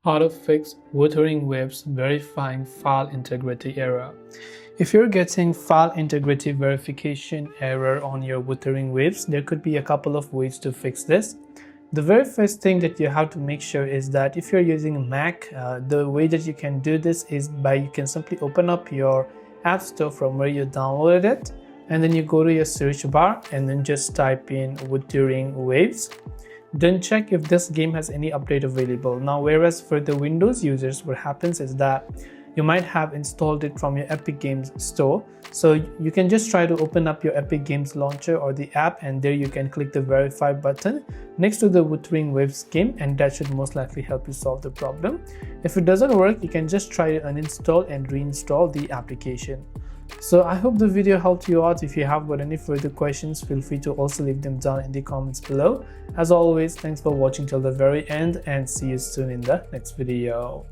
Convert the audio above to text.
How to fix Wuthering Waves verifying file integrity error. If you're getting file integrity verification error on your Wuthering Waves, there could be a couple of ways to fix this. The very first thing that you have to make sure is that if you're using Mac, the way that you can do this is you can simply open up your App Store from where you downloaded it, and then you go to your search bar and then just type in Wuthering Waves. Then check if this game has any update available. Now, whereas for the Windows users, what happens is that you might have installed it from your Epic Games store. So you can just try to open up your Epic Games launcher or the app, and there you can click the verify button next to the Wuthering Waves game, and that should most likely help you solve the problem. If it doesn't work, you can just try to uninstall and reinstall the application. So I hope the video helped you out. If you have got any further questions, feel free to also leave them down in the comments below. As always, thanks for watching till the very end, and see you soon in the next video.